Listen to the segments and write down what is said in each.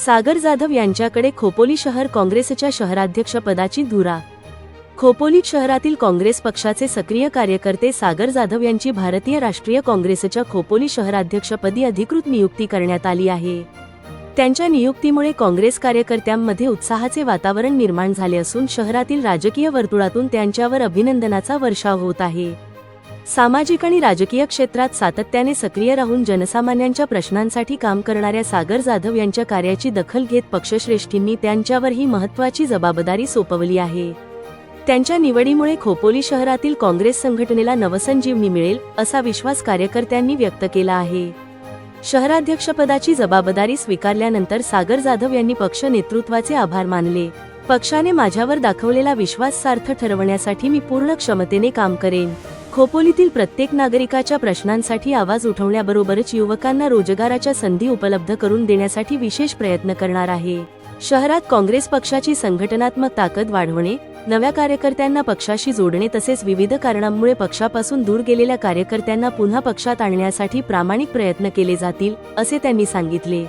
सागर जाधव यांच्याकडे खोपोली शहर काँग्रेसच्या शहराध्यक्षपदाची धुरा। खोपोली शहरातील काँग्रेस पक्षाचे सक्रिय कार्यकर्ते सागर जाधव यांची भारतीय राष्ट्रीय काँग्रेसच्या खोपोली शहराध्यक्षपदी अधिकृत नियुक्ती करण्यात आली आहे। त्यांच्या नियुक्तीमुळे काँग्रेस कार्यकर्त्यांमध्ये उत्साहाचे वातावरण निर्माण झाले असून शहरातील राजकीय वर्तुळातून त्यांच्यावर अभिनंदनाचा वर्षाव होत आहे। सामाजिक आणि राजकीय क्षेत्रात सातत्याने सक्रिय राहून जनसामान्यांच्या प्रश्नांसाठी काम करणाऱ्या सागर जाधव यांच्या कार्याची दखल घेत पक्षश्रेष्ठींनी त्यांच्यावर ही महत्त्वाची जबाबदारी सोपवली आहे। त्यांच्या निवडीमुळे खोपोली शहरातील काँग्रेस संघटनेला नवसंजीवनी मिळेल असा विश्वास कार्यकर्त्यांनी व्यक्त केला आहे। शहराध्यक्षपदाची जबाबदारी स्वीकारल्यानंतर सागर जाधव यांनी पक्ष नेतृत्वाचे आभार मानले। पक्षाने माझ्यावर दाखवलेला विश्वास सार्थ ठरवण्यासाठी मी पूर्ण क्षमतेने काम करेन। खोपोलीतील प्रत्येक नागरिकाच्या प्रश्नांसाठी आवाज उठवण्याबरोबरच युवकांना रोजगाराच्या संधी उपलब्ध करून देण्यासाठी विशेष प्रयत्न करणार आहे। शहरात काँग्रेस पक्षाची संघटनात्मक ताकद वाढवणे, नव्या कार्यकर्त्यांना पक्षाशी जोडणे तसेच विविध कारणांमुळे पक्षापासून दूर गेलेल्या कार्यकर्त्यांना पुन्हा पक्षात आणण्यासाठी प्रामाणिक प्रयत्न केले जातील, असे त्यांनी सांगितले।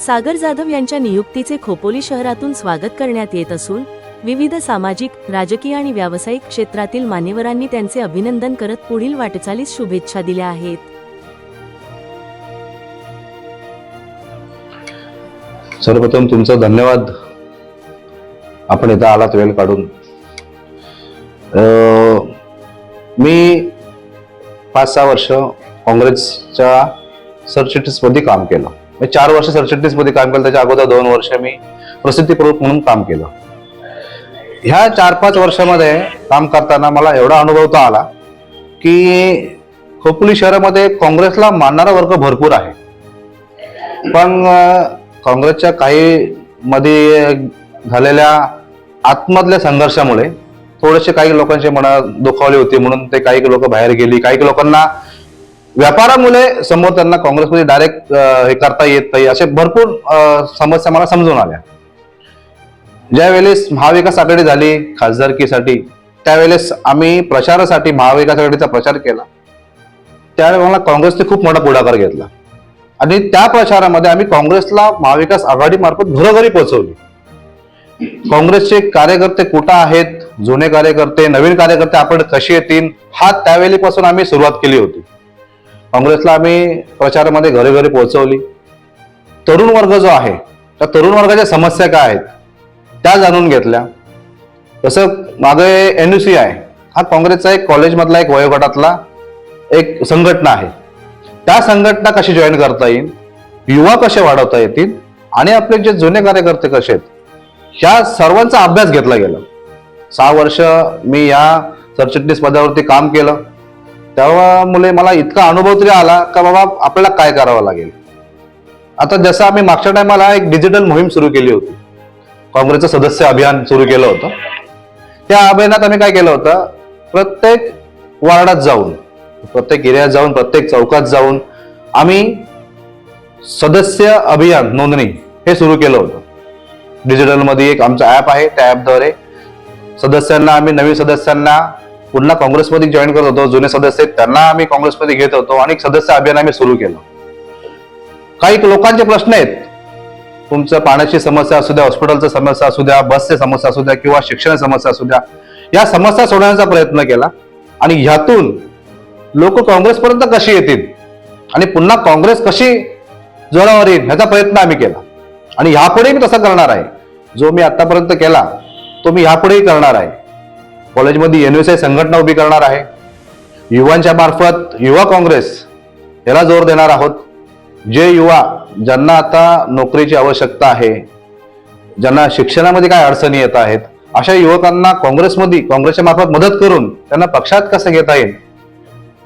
सागर जाधव यांच्या नियुक्तीचे खोपोली शहरातून स्वागत करण्यात येत असून विविध सामाजिक, राजकीय आणि व्यावसायिक क्षेत्रातील मान्यवरांनी त्यांचे अभिनंदन करत पुढील वाटचालीस शुभेच्छा दिल्या आहेत। सर्वप्रथम तुमचा धन्यवाद, आपण इथं आलात वेळ काढून। मी 5-6 वर्ष काँग्रेसच्या सरचिटणीसमध्ये काम केलं। मी 4 वर्ष सरचिटणीसमध्ये काम केलं, त्याच्या अगोदर 2 वर्ष मी प्रसिद्धी प्रमुख म्हणून काम केलं। ह्या 4-5 वर्षामध्ये काम करताना मला एवढा अनुभव आला की खोपोली शहरामध्ये काँग्रेसला मानणारा वर्ग भरपूर आहे, पण काँग्रेसच्या काही मध्ये झालेल्या आतमधल्या संघर्षामुळे थोडेसे काही लोकांचे मन दुखावले होते, म्हणून ते काही लोक बाहेर गेली। काही लोकांना व्यापारामुळे समोर त्यांना काँग्रेसमध्ये डायरेक्ट हे करता येत नाही, असे भरपूर समस्या मला समजून आल्या। ज्यावेळेस महाविकास आघाडी झाली खासदारकीसाठी, त्यावेळेस आम्ही प्रचारासाठी महाविकास आघाडीचा प्रचार केला। त्यावेळेस मला काँग्रेसने खूप मोठा पुढाकार घेतला आणि त्या प्रचारामध्ये आम्ही काँग्रेसला महाविकास आघाडी मार्फत घरोघरी पोहोचवली। काँग्रेसचे कार्यकर्ते कुठं आहेत, जुने कार्यकर्ते, नवीन कार्यकर्ते आपण कसे येतील, हा त्यावेळेपासून आम्ही सुरुवात केली होती। काँग्रेसला आम्ही प्रचारामध्ये घरोघरी पोहोचवली। तरुण वर्ग जो आहे, त्या तरुण वर्गाच्या समस्या काय आहेत त्या जाणून घेतल्या। तसं मागे NUC आहे, हा काँग्रेसचा एक कॉलेजमधला एक वयोगटातला एक संघटना आहे। त्या संघटना कशी जॉईन करता येईल, युवा कसे वाढवता येतील आणि आपले जे जुने कार्यकर्ते कसे आहेत, ह्या सर्वांचा अभ्यास घेतला गेला। 6 वर्ष मी या सरचिटणीस पदावरती काम केलं, त्यामुळे मला इतका अनुभव तरी आला का बाबा आपल्याला काय करावं लागेल। आता जसं आम्ही मागच्या टायमाला एक डिजिटल मोहीम सुरू केली होती, काँग्रेसचं सदस्य अभियान सुरू केलं होतं। त्या अभियानात आम्ही काय केलं होतं, प्रत्येक वार्डात जाऊन, प्रत्येक एरियात जाऊन, प्रत्येक चौकात जाऊन आम्ही सदस्य अभियान नोंदणी हे सुरू केलं होतं। डिजिटल मध्ये एक आमचा ऍप आहे, त्या ऍपद्वारे सदस्यांना आम्ही, नवीन सदस्यांना पुन्हा काँग्रेसमध्ये जॉईन करत होतो, जुने सदस्य त्यांना आम्ही काँग्रेसमध्ये घेत होतो आणि सदस्य अभियान आम्ही सुरू केलं। काही लोकांचे प्रश्न आहेत, तुमचं पाण्याची समस्या असू द्या, हॉस्पिटलची समस्या असू द्या, बसची समस्या असू द्या किंवा शिक्षणाची समस्या असू द्या, या समस्या सोडवण्याचा प्रयत्न केला आणि ह्यातून लोक काँग्रेसपर्यंत कशी येतील आणि पुन्हा काँग्रेस कशी जोरावर येईल ह्याचा प्रयत्न आम्ही केला आणि ह्यापुढे मी तसं करणार आहे। जो मी आतापर्यंत केला तो मी ह्यापुढेही करणार आहे। कॉलेजमध्ये NUC संघटना उभी करणार आहे, युवांच्या मार्फत युवा काँग्रेस याला जोर देणार आहोत। जे युवा ज्यांना आता नोकरीची आवश्यकता आहे, ज्यांना शिक्षणामध्ये काय अडचणी येत आहेत, अशा युवकांना काँग्रेसमध्ये, काँग्रेसच्या मार्फत मदत करून त्यांना पक्षात कसं घेता येईल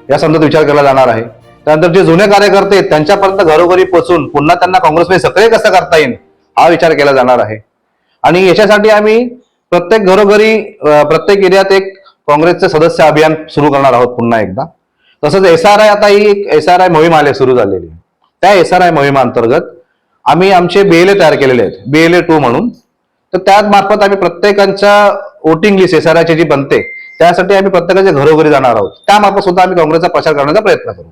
या संदर्भात विचार केला जाणार आहे। त्यानंतर जे जुने कार्यकर्ते आहेत त्यांच्यापर्यंत घरोघरी पोहोचून पुन्हा त्यांना काँग्रेसमध्ये सक्रिय कसं करता येईल हा विचार केला जाणार आहे। आणि याच्यासाठी आम्ही प्रत्येक घरोघरी, प्रत्येक एरियात एक काँग्रेसचं सदस्य अभियान सुरू करणार आहोत पुन्हा एकदा। तसंच SRI, आता ही एक SRI मोहीम आली सुरू झालेली, त्या SRI मोहिमांतर्गत आम्ही आमचे BLA तयार केलेले आहेत, BLA 2 म्हणून। तर त्या मार्फत आम्ही प्रत्येकांच्या वोटिंग लिस्ट SRI ची जी बनते त्यासाठी आम्ही प्रत्येकाच्या घरोघरी जाणार आहोत, त्या मार्फत सुद्धा आम्ही काँग्रेसचा प्रचार करण्याचा प्रयत्न करू।